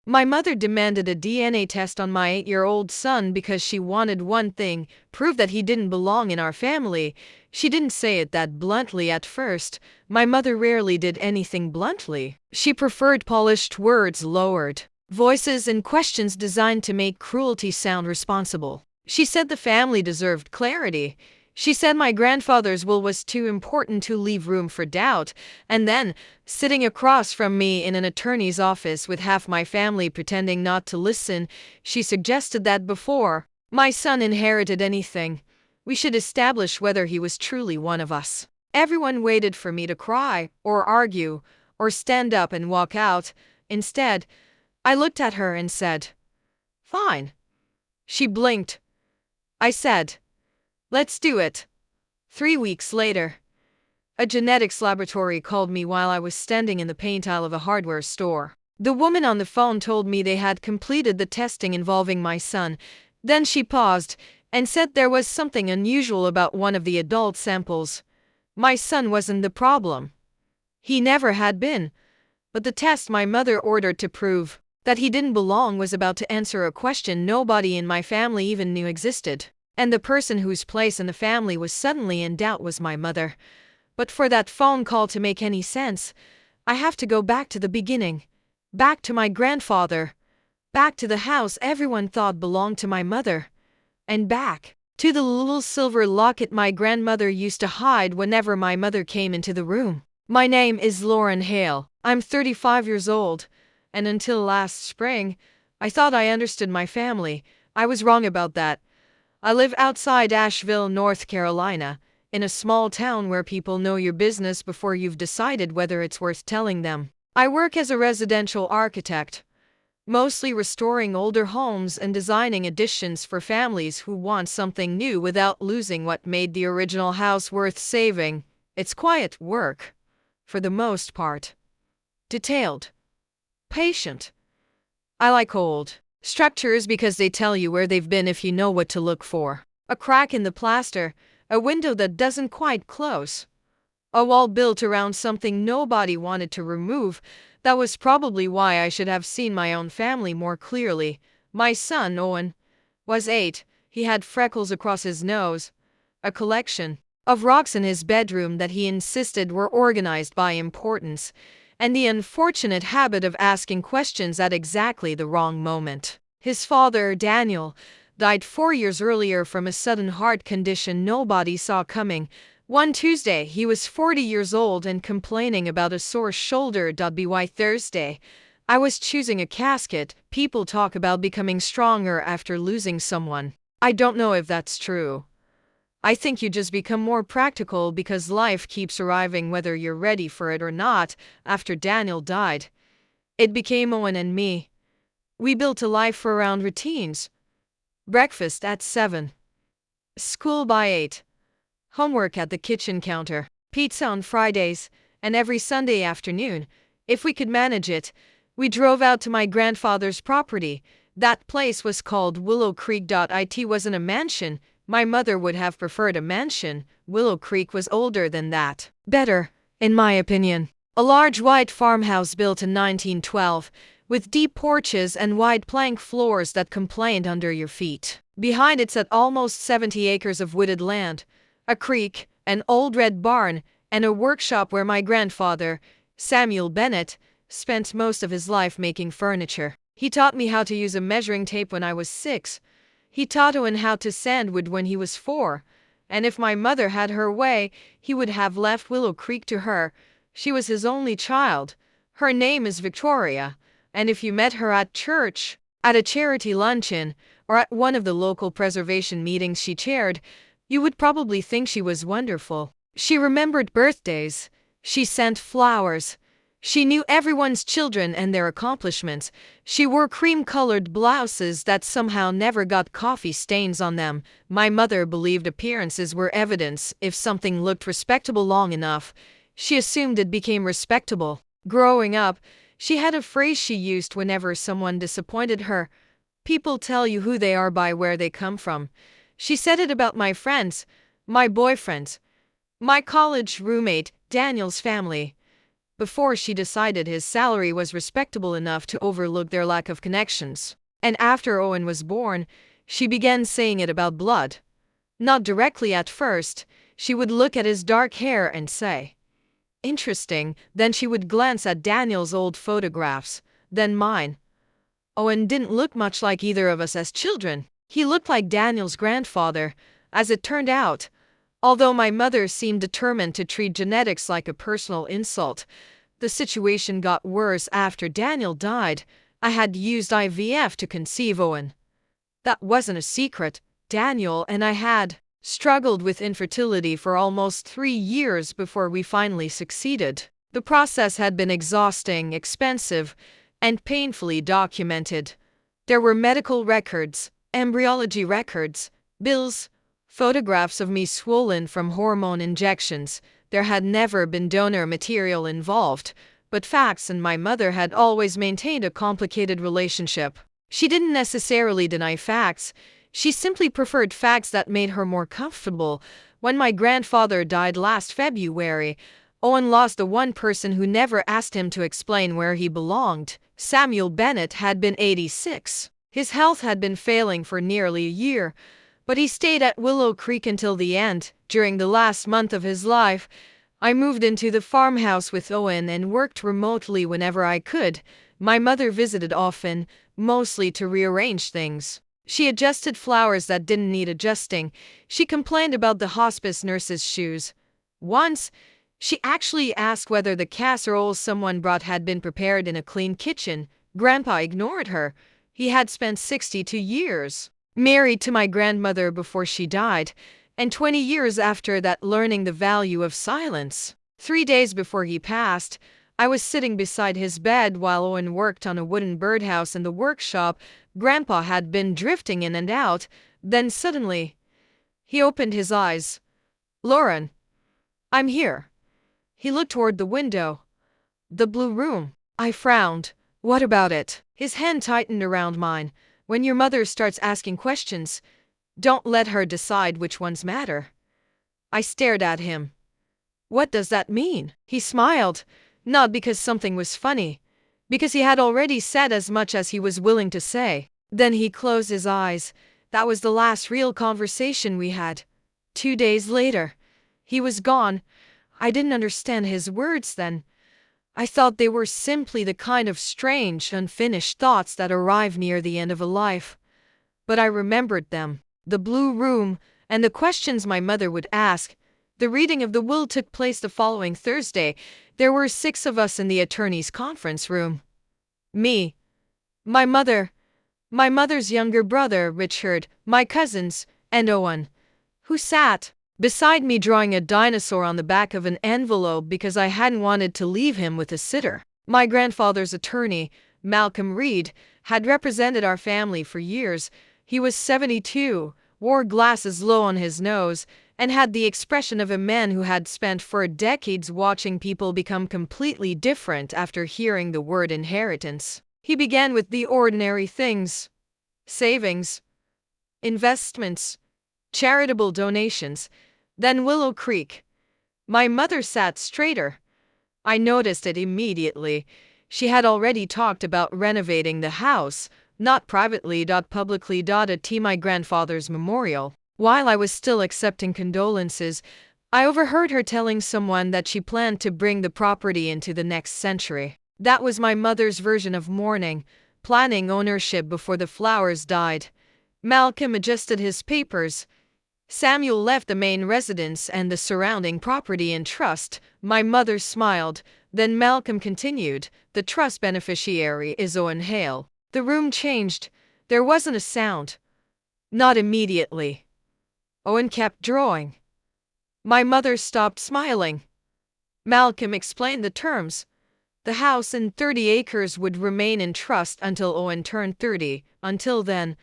My mother demanded a DNA test on my 8-year-old son because she wanted one thing: prove that he didn't belong in our family. She didn't say it that bluntly at first. My mother rarely did anything bluntly. She preferred polished words, lowered voices, and questions designed to make cruelty sound responsible. She said the family deserved clarity. She said my grandfather's will was too important to leave room for doubt. And then, sitting across from me in an attorney's office with half my family pretending not to listen, she suggested that before my son inherited anything, we should establish whether he was truly one of us. Everyone waited for me to cry, or argue, or stand up and walk out. Instead, I looked at her and said, "Fine." She blinked. I said, "Let's do it." 3 weeks later, a genetics laboratory called me while I was standing in the paint aisle of a hardware store. The woman on the phone told me they had completed the testing involving my son. Then she paused and said there was something unusual about one of the adult samples. My son wasn't the problem. He never had been. But the test my mother ordered to prove that he didn't belong was about to answer a question nobody in my family even knew existed. And the person whose place in the family was suddenly in doubt was my mother. But for that phone call to make any sense, I have to go back to the beginning. Back to my grandfather. Back to the house everyone thought belonged to my mother. And back to the little silver locket my grandmother used to hide whenever my mother came into the room. My name is Lauren Hale. I'm 35 years old. And until last spring, I thought I understood my family. I was wrong about that. I live outside Asheville, North Carolina, in a small town where people know your business before you've decided whether it's worth telling them. I work as a residential architect, mostly restoring older homes and designing additions for families who want something new without losing what made the original house worth saving. It's quiet work, for the most part. Detailed. Patient. I like old structures because they tell you where they've been if you know what to look for. A crack in the plaster, a window that doesn't quite close, a wall built around something nobody wanted to remove. That was probably why I should have seen my own family more clearly. My son, Owen, was 8. He had freckles across his nose, a collection of rocks in his bedroom that he insisted were organized by importance, and the unfortunate habit of asking questions at exactly the wrong moment. His father, Daniel, died 4 years earlier from a sudden heart condition nobody saw coming. One Tuesday, he was 40 years old and complaining about a sore shoulder. By Thursday, I was choosing a casket. People talk about becoming stronger after losing someone. I don't know if that's true. I think you just become more practical because life keeps arriving whether you're ready for it or not. After Daniel died, it became Owen and me. We built a life around routines. Breakfast at 7. School by 8. Homework at the kitchen counter. Pizza on Fridays, and every Sunday afternoon, if we could manage it, we drove out to my grandfather's property. That place was called Willow Creek. It wasn't a mansion. My mother would have preferred a mansion. Willow Creek was older than that. Better, in my opinion. A large white farmhouse built in 1912, with deep porches and wide plank floors that complained under your feet. Behind it sat almost 70 acres of wooded land, a creek, an old red barn, and a workshop where my grandfather, Samuel Bennett, spent most of his life making furniture. He taught me how to use a measuring tape when I was 6. He taught Owen how to sand wood when he was 4. And if my mother had her way, he would have left Willow Creek to her. She was his only child. Her name is Victoria. And if you met her at church, at a charity luncheon, or at one of the local preservation meetings she chaired, you would probably think she was wonderful. She remembered birthdays. She sent flowers. She knew everyone's children and their accomplishments. She wore cream-colored blouses that somehow never got coffee stains on them. My mother believed appearances were evidence. If something looked respectable long enough, she assumed it became respectable. Growing up, she had a phrase she used whenever someone disappointed her. People tell you who they are by where they come from. She said it about my friends, my boyfriends, my college roommate, Daniel's family. before she decided his salary was respectable enough to overlook their lack of connections. And after Owen was born, she began saying it about blood. Not directly at first, she would look at his dark hair and say, "Interesting," then she would glance at Daniel's old photographs, then mine. Owen didn't look much like either of us as children. He looked like Daniel's grandfather, as it turned out. Although my mother seemed determined to treat genetics like a personal insult, the situation got worse after Daniel died. I had used IVF to conceive Owen. That wasn't a secret. Daniel and I had struggled with infertility for almost 3 years before we finally succeeded. The process had been exhausting, expensive, and painfully documented. There were medical records, embryology records, bills, photographs of me swollen from hormone injections. There had never been donor material involved, but facts, and my mother had always maintained a complicated relationship. She didn't necessarily deny facts, she simply preferred facts that made her more comfortable. When my grandfather died last February, Owen lost the one person who never asked him to explain where he belonged. Samuel Bennett had been 86. His health had been failing for nearly a year, but he stayed at Willow Creek until the end. During the last month of his life, I moved into the farmhouse with Owen and worked remotely whenever I could. My mother visited often, mostly to rearrange things. She adjusted flowers that didn't need adjusting. She complained about the hospice nurse's shoes. Once, she actually asked whether the casseroles someone brought had been prepared in a clean kitchen. Grandpa ignored her. He had spent 62 years married to my grandmother before she died, and 20 years after that learning the value of silence. 3 days before he passed, I was sitting beside his bed while Owen worked on a wooden birdhouse in the workshop. Grandpa had been drifting in and out, then suddenly, he opened his eyes. "Lauren, I'm here." He looked toward the window. "The blue room." I frowned. "What about it?" His hand tightened around mine. "When your mother starts asking questions, don't let her decide which ones matter." I stared at him. "What does that mean?" He smiled, not because something was funny, because he had already said as much as he was willing to say. Then he closed his eyes. That was the last real conversation we had. 2 days later, he was gone. I didn't understand his words then. I thought they were simply the kind of strange, unfinished thoughts that arrive near the end of a life. But I remembered them. The blue room, and the questions my mother would ask. The reading of the will took place the following Thursday. There were 6 of us in the attorney's conference room. Me, my mother, my mother's younger brother, Richard, my cousins, and Owen, who sat beside me drawing a dinosaur on the back of an envelope because I hadn't wanted to leave him with a sitter. My grandfather's attorney, Malcolm Reed, had represented our family for years. He was 72, wore glasses low on his nose, and had the expression of a man who had spent 4 decades watching people become completely different after hearing the word inheritance. He began with the ordinary things: savings, investments, charitable donations, then Willow Creek. My mother sat straighter. I noticed it immediately. She had already talked about renovating the house, not privately, publicly, at my grandfather's memorial. While I was still accepting condolences, I overheard her telling someone that she planned to bring the property into the next century. That was my mother's version of mourning, planning ownership before the flowers died. Malcolm adjusted his papers. Samuel left the main residence and the surrounding property in trust. My mother smiled. Then Malcolm continued. The trust beneficiary is Owen Hale. The room changed. There wasn't a sound. Not immediately. Owen kept drawing. My mother stopped smiling. Malcolm explained the terms. The house and 30 acres would remain in trust until Owen turned 30. Until then,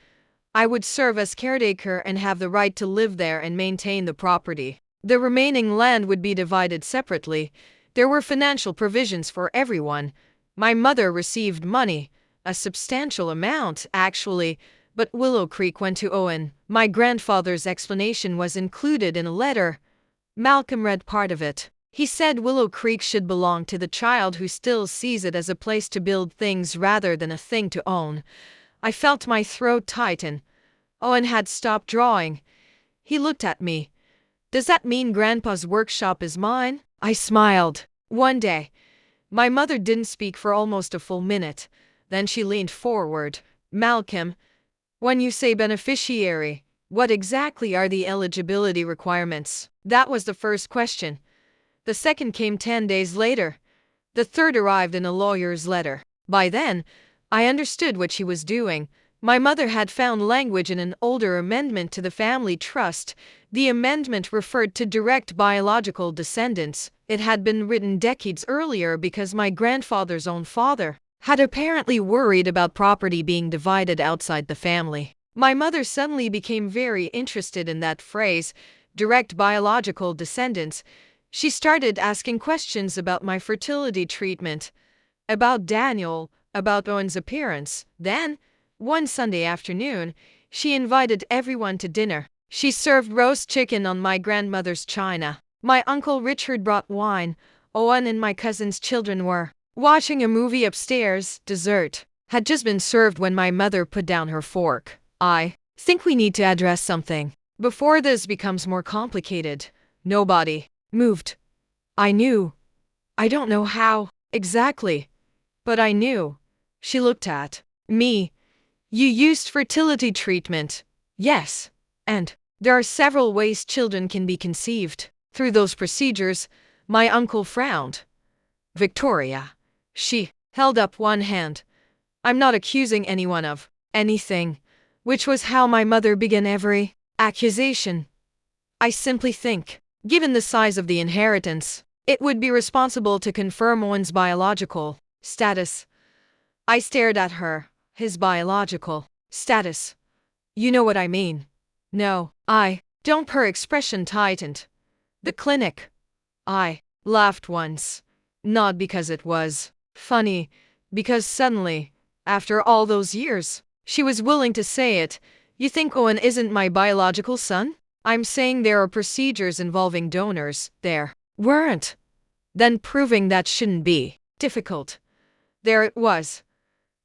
I would serve as caretaker and have the right to live there and maintain the property. The remaining land would be divided separately. There were financial provisions for everyone. My mother received money, a substantial amount, actually, but Willow Creek went to Owen. My grandfather's explanation was included in a letter. Malcolm read part of it. He said Willow Creek should belong to the child who still sees it as a place to build things rather than a thing to own. I felt my throat tighten. Owen had stopped drawing. He looked at me. Does that mean Grandpa's workshop is mine? I smiled. One day, my mother didn't speak for almost a full minute. Then she leaned forward. Malcolm, when you say beneficiary, what exactly are the eligibility requirements? That was the first question. The second came 10 days later. The third arrived in a lawyer's letter. By then, I understood what she was doing. My mother had found language in an older amendment to the family trust. The amendment referred to direct biological descendants. It had been written decades earlier because my grandfather's own father had apparently worried about property being divided outside the family. My mother suddenly became very interested in that phrase, direct biological descendants. She started asking questions about my fertility treatment, about Daniel, about Owen's appearance. Then, one Sunday afternoon, she invited everyone to dinner. She served roast chicken on my grandmother's china. My Uncle Richard brought wine. Owen and my cousin's children were watching a movie upstairs. Dessert had just been served when my mother put down her fork. I think we need to address something before this becomes more complicated. Nobody moved. I knew. I don't know how exactly, but I knew. She looked at me. You used fertility treatment. Yes. And there are several ways children can be conceived. Through those procedures, my uncle frowned. Victoria. She held up one hand. I'm not accusing anyone of anything, which was how my mother began every accusation. I simply think, given the size of the inheritance, it would be responsible to confirm Owen's biological status. I stared at her. His biological status. You know what I mean? No, I don't. Her expression tightened. The clinic. I laughed once. Not because it was funny, because suddenly, after all those years, she was willing to say it. You think Owen isn't my biological son? I'm saying there are procedures involving donors. There weren't. Then proving that shouldn't be difficult. There it was.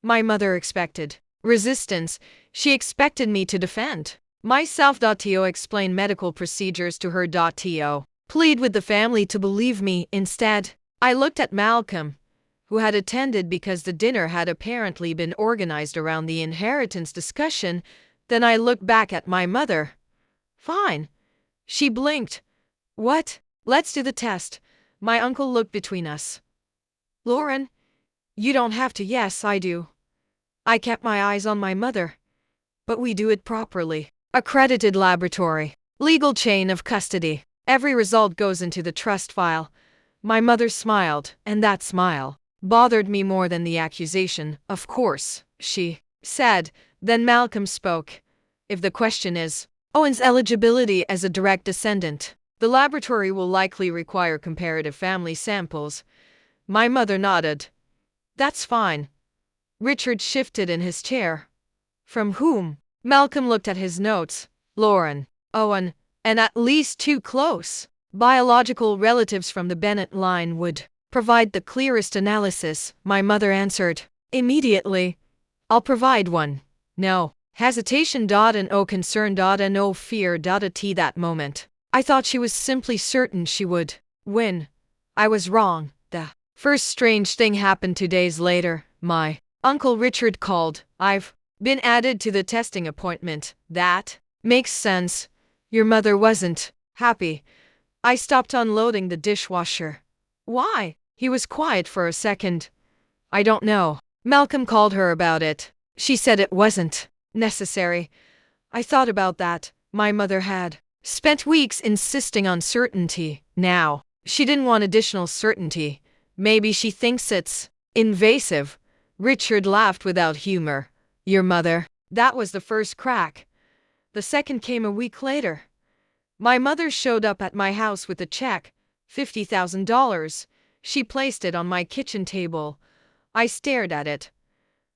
My mother expected resistance. She expected me to defend myself. To explain medical procedures to her. To plead with the family to believe me. Instead, I looked at Malcolm, who had attended because the dinner had apparently been organized around the inheritance discussion. Then I looked back at my mother. Fine. She blinked. What? Let's do the test. My uncle looked between us. Lauren, you don't have to. Yes, I do. I kept my eyes on my mother. But we do it properly. Accredited laboratory. Legal chain of custody. Every result goes into the trust file. My mother smiled, and that smile bothered me more than the accusation. Of course, she said. Then Malcolm spoke. If the question is Owen's eligibility as a direct descendant, the laboratory will likely require comparative family samples. My mother nodded. That's fine. Richard shifted in his chair. From whom? Malcolm looked at his notes. Lauren, Owen, and at least 2 close biological relatives from the Bennett line would provide the clearest analysis. My mother answered immediately. I'll provide one. No hesitation. No concern. No fear. At that moment, I thought she was simply certain she would win. I was wrong. The first strange thing happened 2 days later. My Uncle Richard called. I've been added to the testing appointment. That makes sense. Your mother wasn't happy. I stopped unloading the dishwasher. Why? He was quiet for a second. I don't know. Malcolm called her about it. She said it wasn't necessary. I thought about that. My mother had spent weeks insisting on certainty. Now, she didn't want additional certainty. Maybe she thinks it's invasive. Richard laughed without humor. Your mother? That was the first crack. The second came a week later. My mother showed up at my house with a check, $50,000. She placed it on my kitchen table. I stared at it.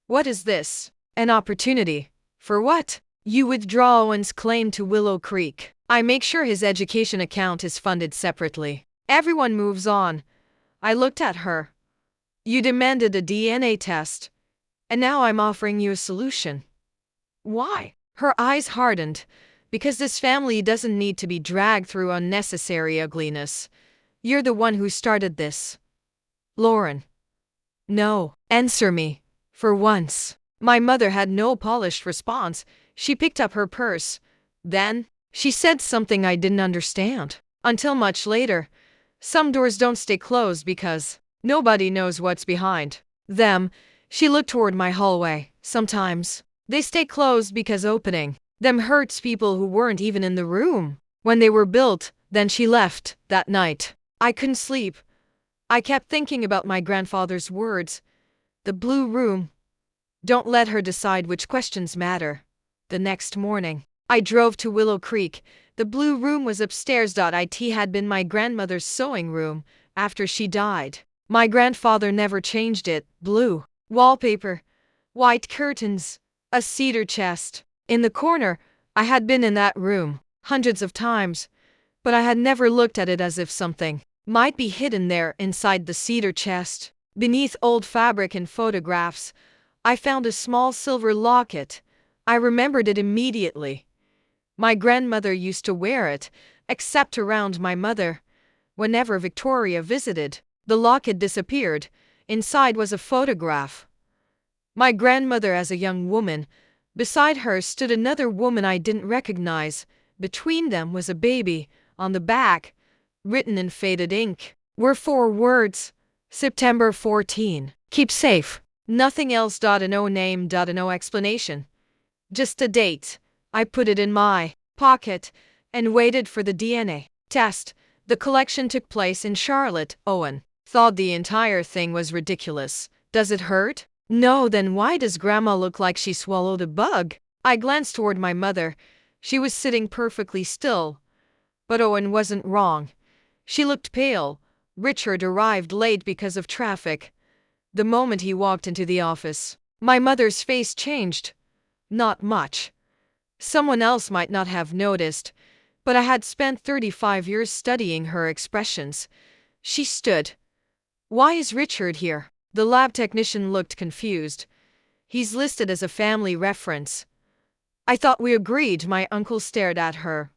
What is this? An opportunity. For what? You withdraw Owen's claim to Willow Creek. I make sure his education account is funded separately. Everyone moves on. I looked at her. You demanded a DNA test, and now I'm offering you a solution. Why? Her eyes hardened. Because this family doesn't need to be dragged through unnecessary ugliness. You're the one who started this. Lauren. No, answer me. For once. My mother had no polished response. She picked up her purse. Then, she said something I didn't understand. Until much later. Some doors don't stay closed because nobody knows what's behind them. She looked toward my hallway. Sometimes they stay closed because opening them hurts people who weren't even in the room when they were built. Then she left that night. I couldn't sleep. I kept thinking about my grandfather's words. The blue room. Don't let her decide which questions matter. The next morning, I drove to Willow Creek. The blue room was upstairs. It had been my grandmother's sewing room after she died. My grandfather never changed it. Blue wallpaper, white curtains, a cedar chest. In the corner, I had been in that room hundreds of times, but I had never looked at it as if something might be hidden there inside the cedar chest. Beneath old fabric and photographs, I found a small silver locket. I remembered it immediately. My grandmother used to wear it, except around my mother. Whenever Victoria visited, the locket disappeared. Inside was a photograph. My grandmother as a young woman. Beside her stood another woman I didn't recognize. Between them was a baby. On the back, written in faded ink, were 4 words. September 14. Keep safe. Nothing else. No name. No explanation. Just a date. I put it in my pocket and waited for the DNA test. The collection took place in Charlotte. Owen thought the entire thing was ridiculous. Does it hurt? No. Then why does Grandma look like she swallowed a bug? I glanced toward my mother. She was sitting perfectly still. But Owen wasn't wrong. She looked pale. Richard arrived late because of traffic. The moment he walked into the office, my mother's face changed. Not much. Someone else might not have noticed, but I had spent 35 years studying her expressions. She stood. Why is Richard here? The lab technician looked confused. He's listed as a family reference. I thought we agreed. My uncle stared at her.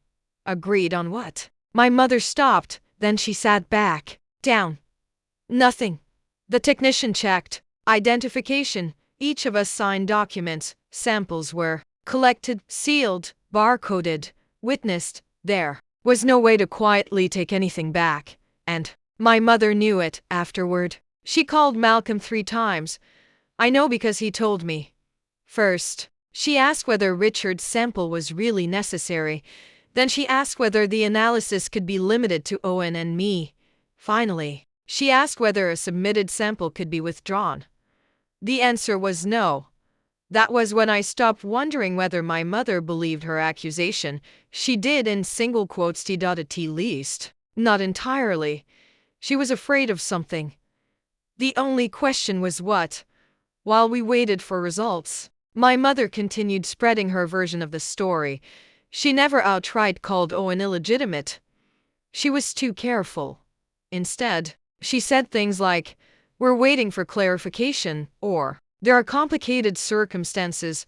Agreed on what? My mother stopped, then she sat back down. Nothing. The technician checked. Identification. Each of us signed documents. Samples were collected, sealed, barcoded, witnessed. There was no way to quietly take anything back. And my mother knew it. Afterward, she called Malcolm 3 times. I know because he told me. First, she asked whether Richard's sample was really necessary. Then she asked whether the analysis could be limited to Owen and me. Finally, she asked whether a submitted sample could be withdrawn. The answer was no. That was when I stopped wondering whether my mother believed her accusation. She did in single quotes at least. Not entirely. She was afraid of something. The only question was what? While we waited for results, my mother continued spreading her version of the story. She never outright called Owen illegitimate. She was too careful. Instead, she said things like, "We're waiting for clarification," or "There are complicated circumstances."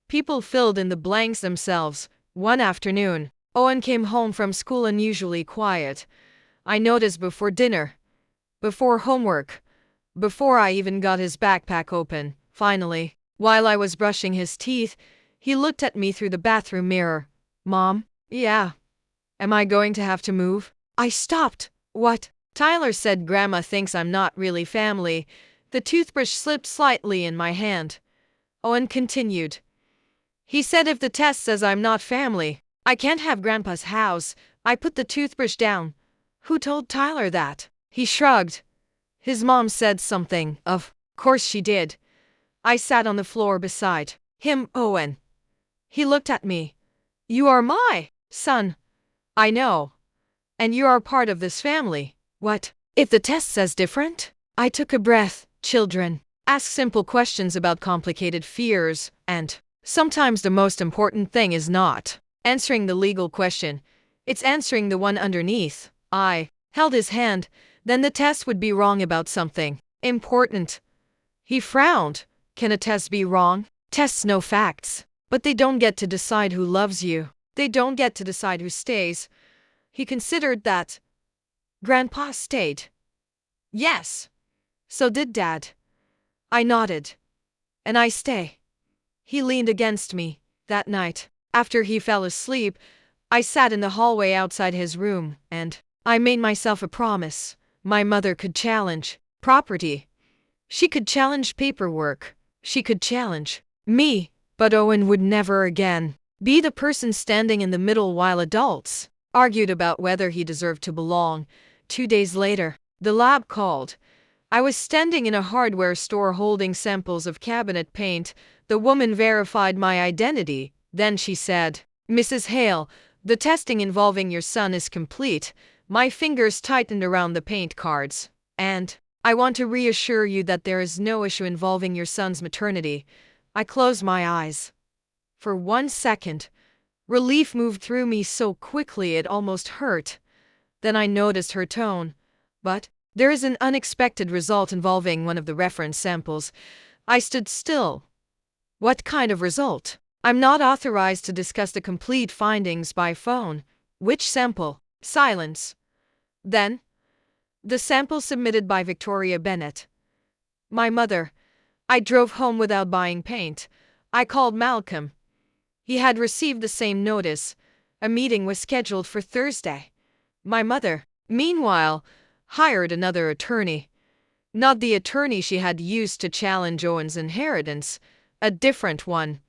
People filled in the blanks themselves. One afternoon, Owen came home from school unusually quiet. I noticed before dinner, before homework, before I even got his backpack open. Finally, while I was brushing his teeth, he looked at me through the bathroom mirror. "Mom?" "Yeah." "Am I going to have to move?" I stopped. "What?" Tyler said Grandma thinks I'm not really family. The toothbrush slipped slightly in my hand. Owen continued. He said if the test says I'm not family, I can't have Grandpa's house. I put the toothbrush down. Who told Tyler that? He shrugged. His mom said something. Of course she did. I sat on the floor beside him. Owen. He looked at me. You are my son. I know. And you are part of this family. What if the test says different? I took a breath. Children ask simple questions about complicated fears, and sometimes the most important thing is not answering the legal question. It's answering the one underneath. I held his hand, then the test would be wrong about something important. He frowned. Can a test be wrong? Tests know facts, but they don't get to decide who loves you. They don't get to decide who stays. He considered that. Grandpa stayed. Yes. So did Dad. I nodded. And I stay. He leaned against me. That night, after he fell asleep, I sat in the hallway outside his room, and I made myself a promise. My mother could challenge property. She could challenge paperwork. She could challenge me, but Owen would never again be the person standing in the middle while adults argued about whether he deserved to belong. 2 days later, the lab called. I was standing in a hardware store holding samples of cabinet paint. The woman verified my identity. Then she said, "Mrs. Hale, the testing involving your son is complete." My fingers tightened around the paint cards. "And I want to reassure you that there is no issue involving your son's maternity." I closed my eyes. For 1 second, relief moved through me so quickly it almost hurt. Then I noticed her tone. "But there is an unexpected result involving one of the reference samples." I stood still. "What kind of result?" "I'm not authorized to discuss the complete findings by phone." "Which sample?" Silence. Then, "The sample submitted by Victoria Bennett." My mother. I drove home without buying paint. I called Malcolm. He had received the same notice. A meeting was scheduled for Thursday. My mother, meanwhile, hired another attorney. Not the attorney she had used to challenge Owen's inheritance, a different one.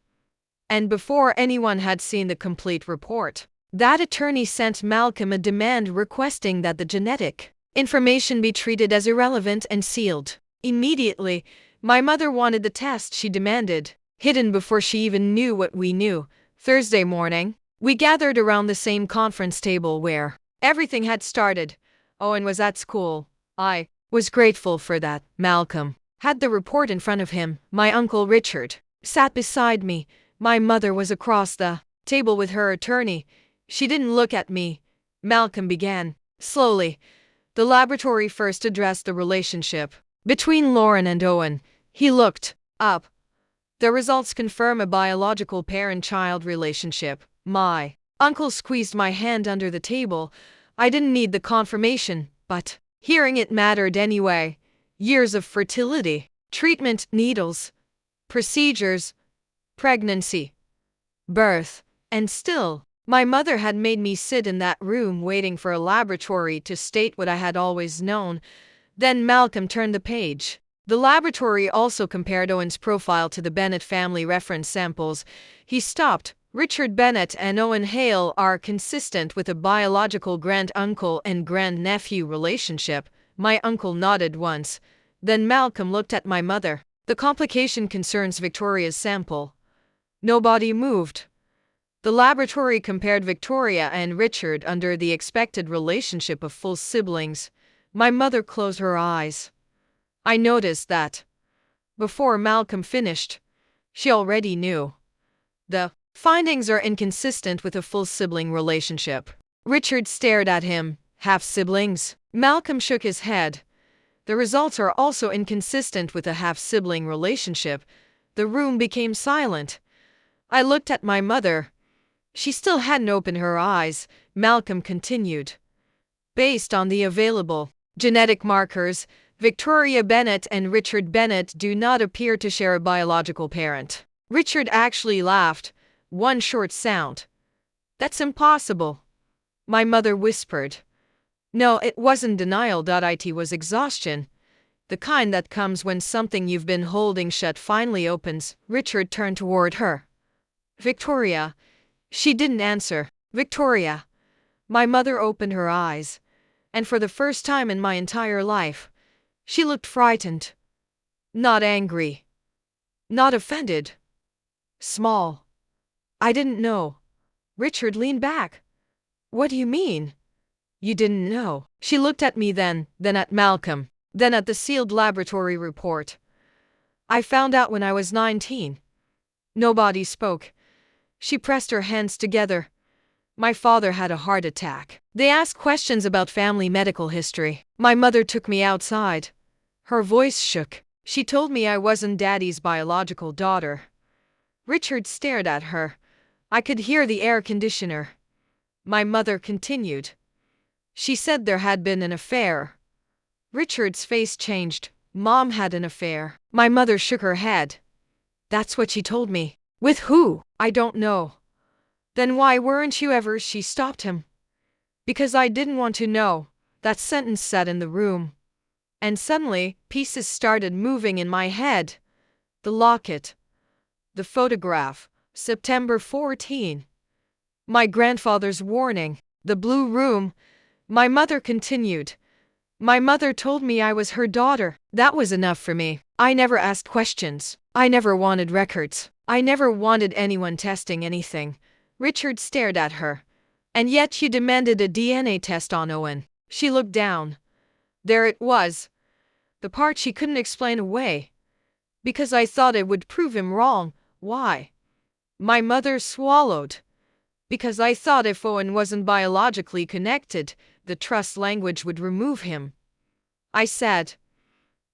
And before anyone had seen the complete report, that attorney sent Malcolm a demand requesting that the genetic information be treated as irrelevant and sealed. Immediately, my mother wanted the test she demanded hidden before she even knew what we knew. Thursday morning, we gathered around the same conference table where everything had started. Owen was at school. I was grateful for that. Malcolm had the report in front of him. My uncle Richard sat beside me. My mother was across the table with her attorney. She didn't look at me. Malcolm began. Slowly, the laboratory first addressed the relationship between Lauren and Owen. He looked up. The results confirm a biological parent-child relationship. My uncle squeezed my hand under the table. I didn't need the confirmation, but hearing it mattered anyway. Years of fertility, treatment, needles, procedures, pregnancy, birth, and still, my mother had made me sit in that room waiting for a laboratory to state what I had always known. Then Malcolm turned the page. The laboratory also compared Owen's profile to the Bennett family reference samples. He stopped. Richard Bennett and Owen Hale are consistent with a biological grand-uncle and grand-nephew relationship. My uncle nodded once. Then Malcolm looked at my mother. The complication concerns Victoria's sample. Nobody moved. The laboratory compared Victoria and Richard under the expected relationship of full siblings. My mother closed her eyes. I noticed that before Malcolm finished, she already knew. The findings are inconsistent with a full sibling relationship. Richard stared at him. Half siblings? Malcolm shook his head. The results are also inconsistent with a half-sibling relationship. The room became silent. I looked at my mother. She still hadn't opened her eyes. Malcolm continued. Based on the available genetic markers, Victoria Bennett and Richard Bennett do not appear to share a biological parent. Richard actually laughed. One short sound. That's impossible. My mother whispered. No, it wasn't denial. It was exhaustion. The kind that comes when something you've been holding shut finally opens. Richard turned toward her. Victoria. She didn't answer. Victoria. My mother opened her eyes. And for the first time in my entire life, she looked frightened. Not angry. Not offended. Small. I didn't know. Richard leaned back. What do you mean? You didn't know. She looked at me then at Malcolm, then at the sealed laboratory report. I found out when I was 19. Nobody spoke. She pressed her hands together. My father had a heart attack. They asked questions about family medical history. My mother took me outside. Her voice shook. She told me I wasn't Daddy's biological daughter. Richard stared at her. I could hear the air conditioner. My mother continued. She said there had been an affair. Richard's face changed. Mom had an affair. My mother shook her head. That's what she told me. With who? I don't know. Then why weren't you ever? She stopped him. Because I didn't want to know. That sentence sat in the room. And suddenly, pieces started moving in my head. The locket. The photograph. September 14. My grandfather's warning. The blue room. My mother continued. My mother told me I was her daughter. That was enough for me. I never asked questions. I never wanted records. I never wanted anyone testing anything. Richard stared at her. And yet you demanded a DNA test on Owen. She looked down. There it was. The part she couldn't explain away. Because I thought it would prove him wrong. Why? My mother swallowed. Because I thought if Owen wasn't biologically connected, the trust language would remove him. I said.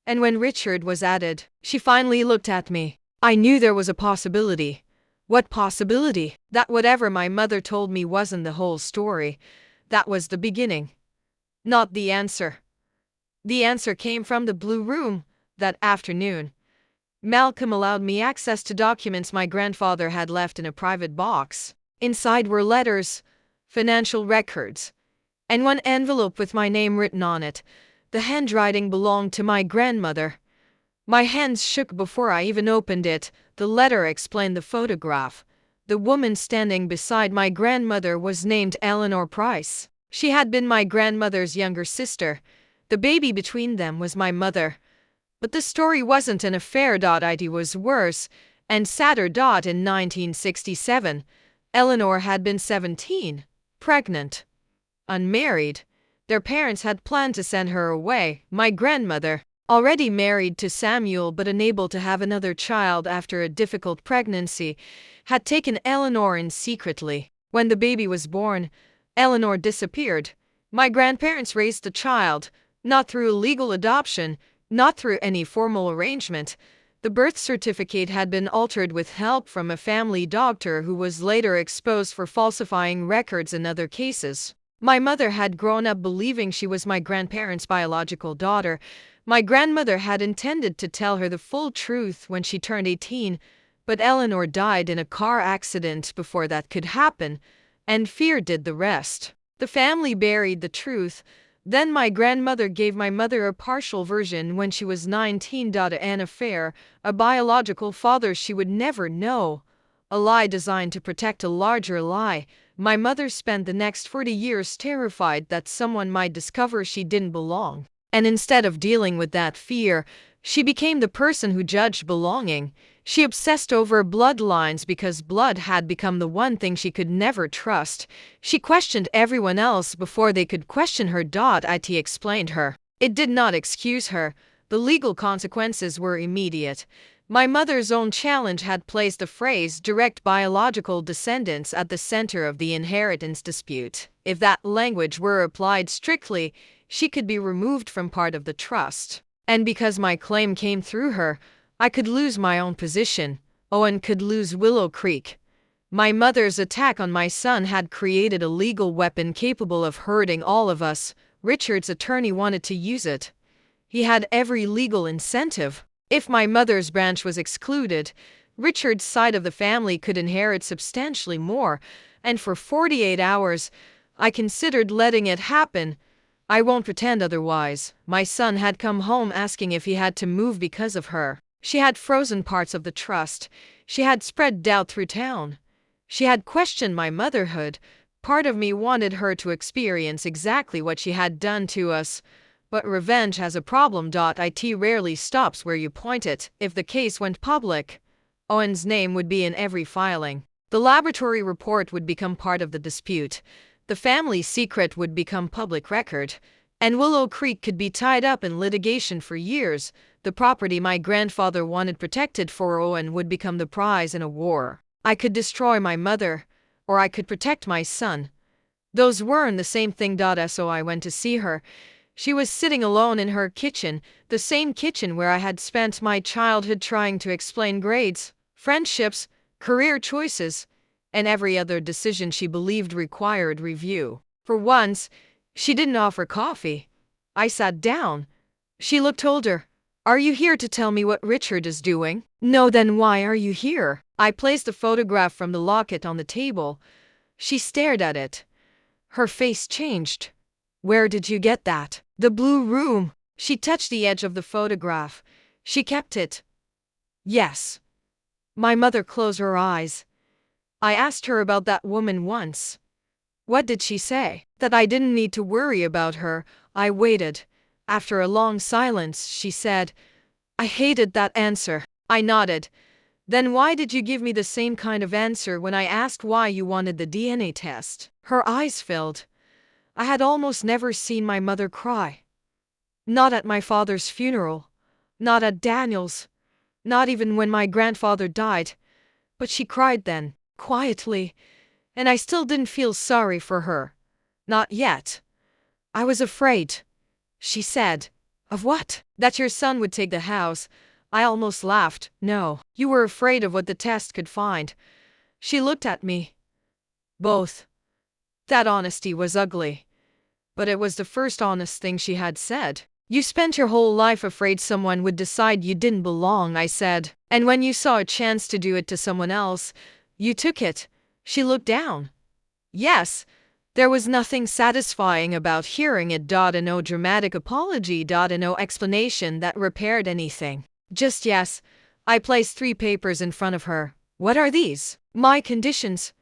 And when Richard was added, she finally looked at me. I knew there was a possibility. What possibility? That whatever my mother told me wasn't the whole story. That was the beginning. Not the answer. The answer came from the blue room that afternoon. Malcolm allowed me access to documents my grandfather had left in a private box. Inside were letters, financial records, and one envelope with my name written on it. The handwriting belonged to my grandmother. My hands shook before I even opened it. The letter explained the photograph. The woman standing beside my grandmother was named Eleanor Price. She had been my grandmother's younger sister. The baby between them was my mother. But the story wasn't an affair. It was worse and sadder. In 1967, Eleanor had been 17, pregnant, unmarried. Their parents had planned to send her away. My grandmother, already married to Samuel but unable to have another child after a difficult pregnancy, had taken Eleanor in secretly. When the baby was born, Eleanor disappeared. My grandparents raised the child, not through legal adoption, not through any formal arrangement. The birth certificate had been altered with help from a family doctor who was later exposed for falsifying records in other cases. My mother had grown up believing she was my grandparents' biological daughter. My grandmother had intended to tell her the full truth when she turned 18, but Eleanor died in a car accident before that could happen, and fear did the rest. The family buried the truth. Then my grandmother gave my mother a partial version when she was 19. An affair, a biological father she would never know. A lie designed to protect a larger lie. My mother spent the next 40 years terrified that someone might discover she didn't belong. And instead of dealing with that fear, she became the person who judged belonging. She obsessed over bloodlines because blood had become the one thing she could never trust. She questioned everyone else before they could question her. It explained her. It did not excuse her. The legal consequences were immediate. My mother's own challenge had placed the phrase direct biological descendants at the center of the inheritance dispute. If that language were applied strictly, she could be removed from part of the trust. And because my claim came through her, I could lose my own position. Owen could lose Willow Creek. My mother's attack on my son had created a legal weapon capable of hurting all of us. Richard's attorney wanted to use it. He had every legal incentive. If my mother's branch was excluded, Richard's side of the family could inherit substantially more, and for 48 hours, I considered letting it happen. I won't pretend otherwise. My son had come home asking if he had to move because of her. She had frozen parts of the trust. She had spread doubt through town. She had questioned my motherhood. Part of me wanted her to experience exactly what she had done to us. But revenge has a problem. It rarely stops where you point it. If the case went public, Owen's name would be in every filing. The laboratory report would become part of the dispute. The family secret would become public record. And Willow Creek could be tied up in litigation for years. The property my grandfather wanted protected for Owen would become the prize in a war. I could destroy my mother, or I could protect my son. Those weren't the same thing. So I went to see her. She was sitting alone in her kitchen, the same kitchen where I had spent my childhood trying to explain grades, friendships, career choices, and every other decision she believed required review. For once, she didn't offer coffee. I sat down. She looked older. Are you here to tell me what Richard is doing? No, then why are you here? I placed a photograph from the locket on the table. She stared at it. Her face changed. Where did you get that? The blue room. She touched the edge of the photograph. She kept it. Yes. My mother closed her eyes. I asked her about that woman once. What did she say? That I didn't need to worry about her. I waited. After a long silence, she said, I hated that answer. I nodded. Then why did you give me the same kind of answer when I asked why you wanted the DNA test? Her eyes filled. I had almost never seen my mother cry. Not at my father's funeral. Not at Daniel's. Not even when my grandfather died. But she cried then, quietly, and I still didn't feel sorry for her. Not yet. I was afraid. She said, of what? That your son would take the house. I almost laughed. No, you were afraid of what the test could find. She looked at me. Both. That honesty was ugly. But it was the first honest thing she had said. You spent your whole life afraid someone would decide you didn't belong, I said. And when you saw a chance to do it to someone else, you took it. She looked down. Yes, there was nothing satisfying about hearing it. And no dramatic apology. And no explanation that repaired anything. Just yes. I placed 3 papers in front of her. What are these? My conditions.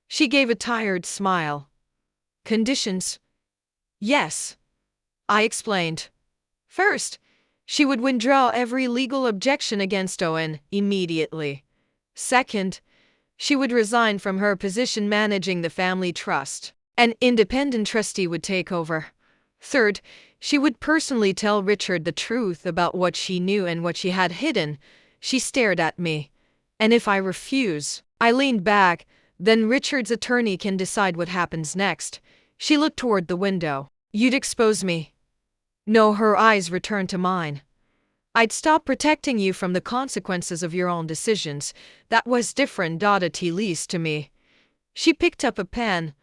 She gave a tired smile. Conditions? Yes. I explained. First, she would withdraw every legal objection against Owen immediately. Second, she would resign from her position managing the family trust. An independent trustee would take over. Third, she would personally tell Richard the truth about what she knew and what she had hidden. She stared at me. And if I refuse, I leaned back, then Richard's attorney can decide what happens next. She looked toward the window. You'd expose me. No, her eyes returned to mine. I'd stop protecting you from the consequences of your own decisions. That was different. At least to me. She picked up a pen.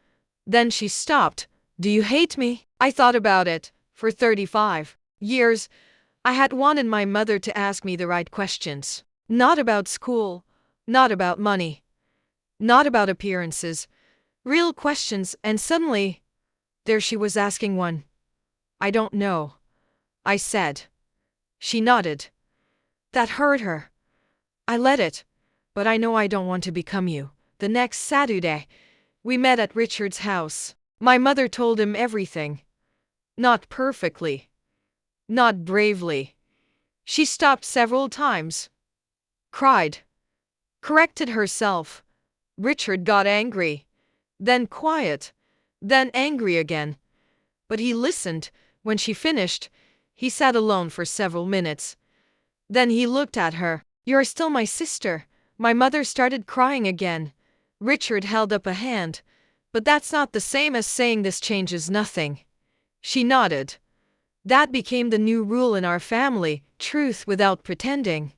Then she stopped. Do you hate me? I thought about it. For 35 years, I had wanted my mother to ask me the right questions. Not about school. Not about money. Not about appearances. Real questions, and suddenly, there she was asking one. I don't know, I said. She nodded. That hurt her. I let it. But I know I don't want to become you. The next Saturday, we met at Richard's house. My mother told him everything. Not perfectly. Not bravely. She stopped several times. Cried. Corrected herself. Richard got angry. Then quiet. Then angry again. But he listened. When she finished, he sat alone for several minutes. Then he looked at her. You're still my sister. My mother started crying again. Richard held up a hand. But that's not the same as saying this changes nothing. She nodded. That became the new rule in our family. Truth without pretending.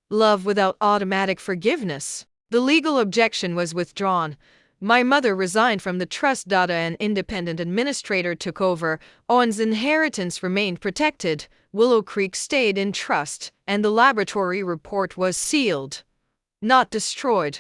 Love without automatic forgiveness. The legal objection was withdrawn. My mother resigned from the trust. An independent administrator took over. Owen's inheritance remained protected. Willow Creek stayed in trust, and the laboratory report was sealed. Not destroyed.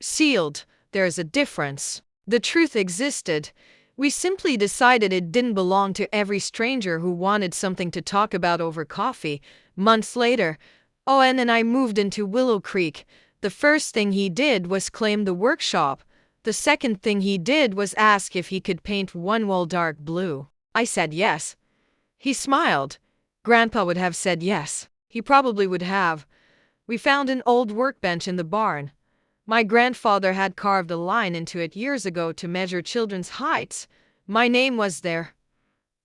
Sealed. There's a difference. The truth existed. We simply decided it didn't belong to every stranger who wanted something to talk about over coffee. Months later, Owen and I moved into Willow Creek. The first thing he did was claim the workshop. The second thing he did was ask if he could paint one wall dark blue. I said yes. He smiled. Grandpa would have said yes. He probably would have. We found an old workbench in the barn. My grandfather had carved a line into it years ago to measure children's heights. My name was there.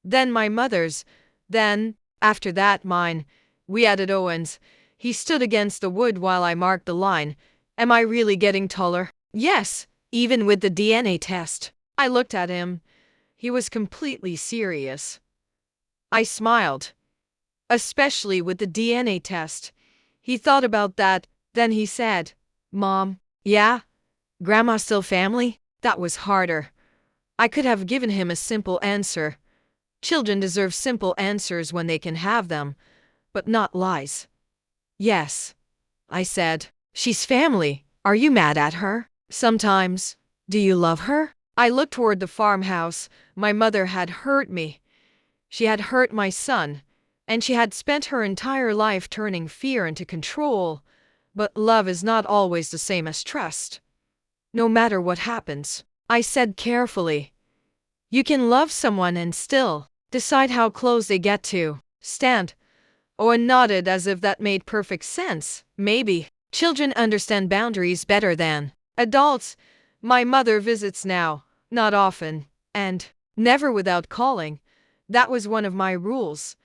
Then my mother's. Then, after that, mine. We added Owen's. He stood against the wood while I marked the line. Am I really getting taller? Yes. Even with the DNA test. I looked at him. He was completely serious. I smiled, especially with the DNA test. He thought about that, then he said, Mom, yeah? Grandma still family? That was harder. I could have given him a simple answer. Children deserve simple answers when they can have them, but not lies. Yes, I said. She's family. Are you mad at her? Sometimes. Do you love her? I looked toward the farmhouse. My mother had hurt me. She had hurt my son, and she had spent her entire life turning fear into control. But love is not always the same as trust. No matter what happens, I said carefully, you can love someone and still decide how close they get to stand. Owen nodded as if that made perfect sense. Maybe. Children understand boundaries better than adults. My mother visits now, not often, and never without calling. That was one of my rules.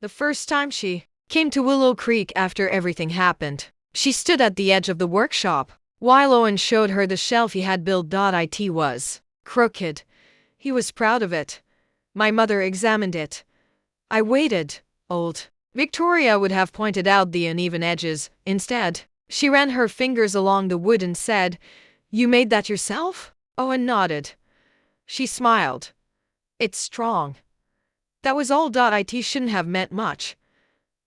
The first time she came to Willow Creek after everything happened, she stood at the edge of the workshop while Owen showed her the shelf he had built. It was crooked. He was proud of it. My mother examined it. I waited. Old Victoria would have pointed out the uneven edges. Instead, she ran her fingers along the wood and said, You made that yourself? Owen nodded. She smiled. It's strong. That was all. It shouldn't have meant much.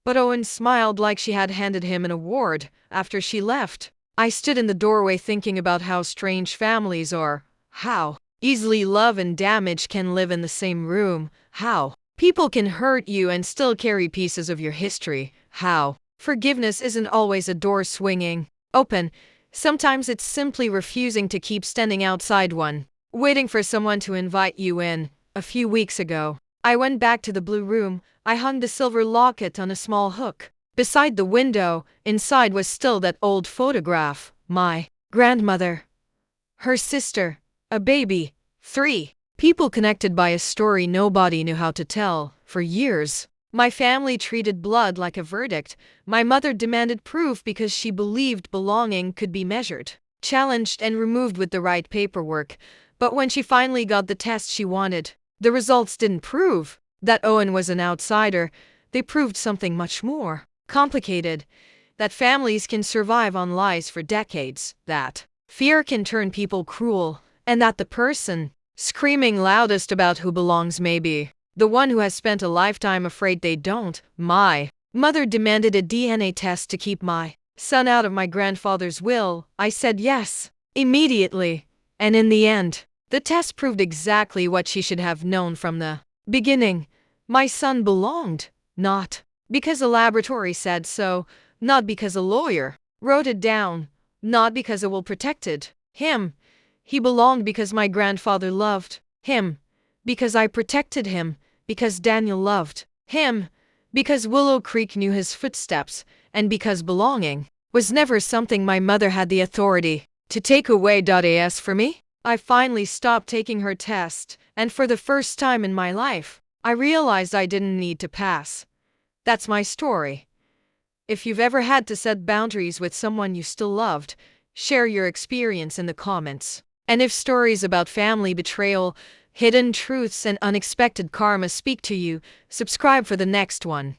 But Owen smiled like she had handed him an award after she left. I stood in the doorway thinking about how strange families are, how easily love and damage can live in the same room, how people can hurt you and still carry pieces of your history, how forgiveness isn't always a door swinging open. Sometimes it's simply refusing to keep standing outside one, waiting for someone to invite you in. A few weeks ago, I went back to the blue room. I hung the silver locket on a small hook beside the window. Inside was still that old photograph. My grandmother, her sister, a baby, 3. People connected by a story nobody knew how to tell. For years, my family treated blood like a verdict. My mother demanded proof because she believed belonging could be measured, challenged, and removed with the right paperwork. But when she finally got the test she wanted, the results didn't prove that Owen was an outsider. They proved something much more complicated. That families can survive on lies for decades. That fear can turn people cruel. And that the person screaming loudest about who belongs may be the one who has spent a lifetime afraid they don't. My mother demanded a DNA test to keep my son out of my grandfather's will. I said yes, immediately. And in the end, the test proved exactly what she should have known from the beginning. My son belonged, not because a laboratory said so, not because a lawyer wrote it down, not because a will protected him. He belonged because my grandfather loved him, because I protected him, because Daniel loved him, because Willow Creek knew his footsteps, and because belonging was never something my mother had the authority to take away. As for me, I finally stopped taking her test, and for the first time in my life, I realized I didn't need to pass. That's my story. If you've ever had to set boundaries with someone you still loved, share your experience in the comments. And if stories about family betrayal, hidden truths, and unexpected karma speak to you, subscribe for the next one.